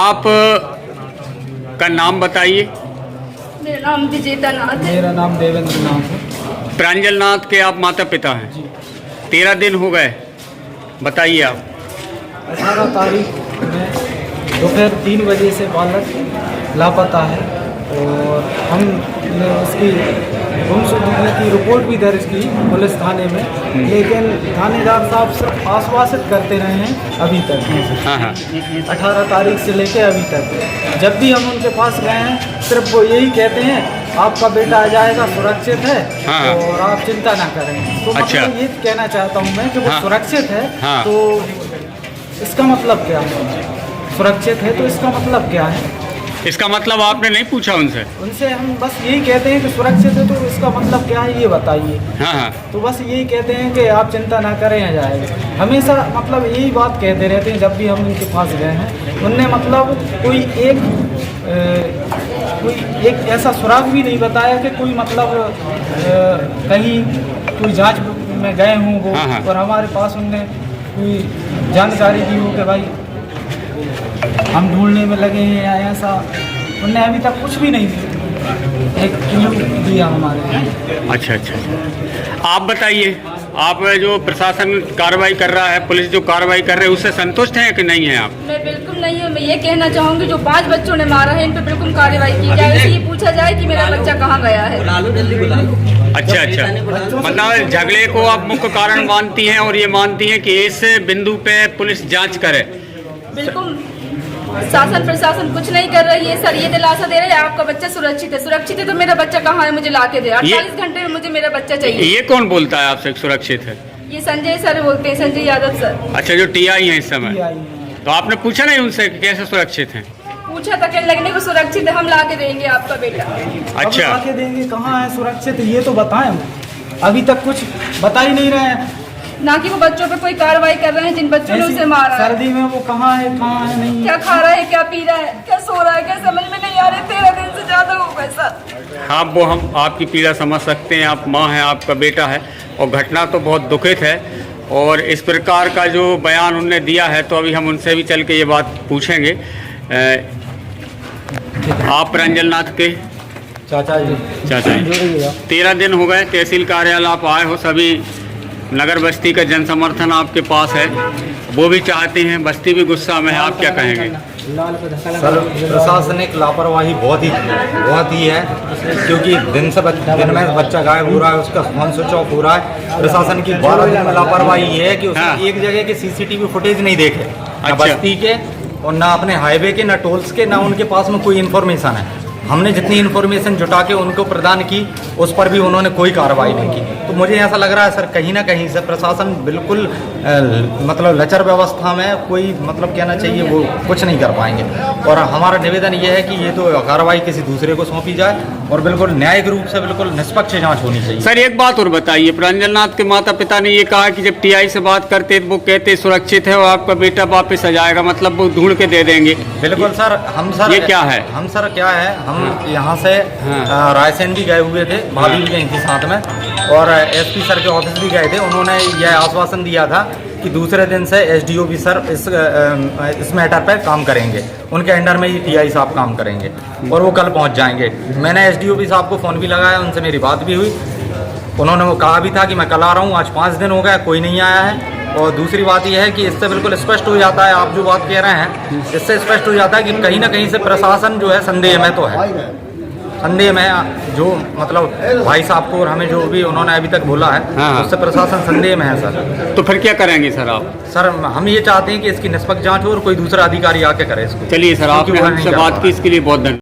आप का नाम बताइए। मेरा नाम विजेता नाथ है। मेरा नाम देवेंद्र नाथ है। प्रांजल नाथ के आप माता पिता हैं। 13 दिन हो गए, बताइए आप। 18 तारीख में दोपहर 3 बजे से बालक लापता है और हमने उसकी गुमशुदगी की रिपोर्ट भी दर्ज की पुलिस थाने में, लेकिन थानेदार साहब सिर्फ आश्वासित करते रहे हैं अभी तक। हाँ हाँ 18 तारीख से लेके अभी तक जब भी हम उनके पास गए हैं सिर्फ वो यही कहते हैं आपका बेटा आ जाएगा, सुरक्षित है। हाँ। और आप चिंता ना करें। तो अच्छा। मतलब ये कहना चाहता हूँ मैं कि वो हाँ। सुरक्षित है। हाँ। तो इसका मतलब क्या है? सुरक्षित है तो इसका मतलब क्या है? इसका मतलब आपने नहीं पूछा उनसे? उनसे हम बस यही कहते हैं कि सुरक्षित है, तो इसका मतलब क्या है ये बताइए। हाँ हाँ तो बस यही कहते हैं कि आप चिंता ना करें, आ जाएगा। हमेशा मतलब यही बात कहते रहते हैं जब भी हम उनके पास गए हैं। उनने मतलब कोई एक ऐसा सुराग भी नहीं बताया कि कोई मतलब कहीं कोई जांच में गए हों वो। हाँ, हाँ। और हमारे पास उनने कोई जानकारी दी हो कि भाई हम ढूंढने में लगे हैं या ऐसा। उनने अभी तक कुछ भी नहीं दिया, एक क्लू दिया हमारे। अच्छा अच्छा अच्छा। आप बताइए, आप जो प्रशासन कार्रवाई कर रहा है, पुलिस जो कार्रवाई कर रही है, उससे संतुष्ट हैं कि नहीं हैं आप? मैं बिल्कुल नहीं हूँ। मैं ये कहना चाहूँगी जो 5 बच्चों ने मारा है इन पर बिल्कुल कार्रवाई की जाए। इससे ये पूछा जाए कि मेरा बच्चा कहाँ गया है। अच्छा अच्छा, मतलब झगड़े को आप मुख्य कारण मानती हैं और ये मानती हैं कि इस बिंदु पे पुलिस जांच करे। बिल्कुल शासन प्रशासन कुछ नहीं कर रही है सर। ये दिलासा दे रहे हैं आपका बच्चा सुरक्षित है। सुरक्षित है तो मेरा बच्चा कहाँ है, मुझे ला के दे। 48 घंटे में मुझे मेरा बच्चा चाहिए। ये कौन बोलता है आपसे सुरक्षित है? ये संजय सर बोलते हैं, संजय यादव सर। अच्छा, जो टीआई हैं इस समय। तो आपने पूछा नहीं उनसे कि कैसे सुरक्षित हैं? पूछा था कहने लगने को सुरक्षित है, हम ला के देंगे आपका बेटा। अच्छा, ला के देंगे, कहाँ है सुरक्षित ये तो बताएं। अभी तक कुछ बता ही नहीं रहे हैं। ना कि वो बच्चों पे कोई कार्रवाई कर रहे हैं जिन बच्चों ने उसे मारा है। सर्दी में वो कहाँ है नहीं। क्या खा रहा है, क्या पी रहा है, क्या सो रहा है, क्या समझ में नहीं आ रहा है। 13 दिन से ज्यादा हो गए सर। हाँ, वो हम आपकी पीड़ा समझ सकते हैं। आप माँ हैं, आपका बेटा है और घटना तो बहुत दुखित है। और इस प्रकार का जो बयान उनने दिया है तो अभी हम उनसे भी चल के ये बात पूछेंगे। आप प्रांजल नाथ के चाचा जी। 13 दिन हो गए तहसील कार्यालय आप आए हो। सभी नगर बस्ती का जन समर्थन आपके पास है, वो भी चाहते हैं, बस्ती भी गुस्सा में है। आप क्या कहेंगे? सर, प्रशासनिक लापरवाही बहुत ही है, क्योंकि दिन में बच्चा गायब हो रहा है, उसका फोन स्विच ऑफ हो रहा है। प्रशासन की 12 दिन में लापरवाही ये है कि उसने हाँ। एक जगह के सीसीटीवी फुटेज नहीं देखे, ना अच्छा। बस्ती के और ना अपने हाईवे के, ना टोल्स के, ना उनके पास में कोई इन्फॉर्मेशन है। हमने जितनी इन्फॉर्मेशन जुटा के उनको प्रदान की उस पर भी उन्होंने कोई कार्रवाई नहीं की। तो मुझे ऐसा लग रहा है सर कहीं ना कहीं से प्रशासन बिल्कुल मतलब लचर व्यवस्था में, कोई मतलब कहना चाहिए वो कुछ नहीं कर पाएंगे। और हमारा निवेदन ये है कि ये तो कार्रवाई किसी दूसरे को सौंपी जाए और बिल्कुल न्यायिक रूप से बिल्कुल निष्पक्ष जाँच होनी चाहिए। सर एक बात और बताइए, प्रांजल नाथ के माता पिता ने ये कहा कि जब टीआई से बात करते वो कहते सुरक्षित है और आपका बेटा वापस आ जाएगा, मतलब वो ढूंढ के दे देंगे। बिल्कुल सर, हम सर ये क्या है? हम सर क्या है, हम यहाँ से हाँ। रायसेन भी गए हुए थे, भाभी भी गई थी साथ में, और एसपी सर के ऑफिस भी गए थे। उन्होंने यह आश्वासन दिया था कि दूसरे दिन से एसडीओपी सर इस मैटर पर काम करेंगे, उनके अंडर में ही टीआई साहब काम करेंगे और वो कल पहुँच जाएंगे। मैंने एसडीओपी साहब को फ़ोन भी लगाया, उनसे मेरी बात भी हुई। उन्होंने वो कहा भी था कि मैं कल आ रहा हूँ। आज 5 दिन हो गए, कोई नहीं आया है। और दूसरी बात यह है कि इससे बिल्कुल स्पष्ट हो जाता है, आप जो बात कह रहे हैं इससे स्पष्ट हो जाता है कि कहीं ना कहीं से प्रशासन जो है संदेह में तो है। संदेह में जो मतलब भाई साहब को और हमें जो भी उन्होंने अभी तक बोला है, हाँ। उससे प्रशासन संदेह में है सर। तो फिर क्या करेंगे सर आप? सर हम ये चाहते हैं कि इसकी निष्पक्ष जांच हो और कोई दूसरा अधिकारी आके करे इसको। चलिए सर, आपने हमसे बात की, इसके लिए बहुत धन्यवाद।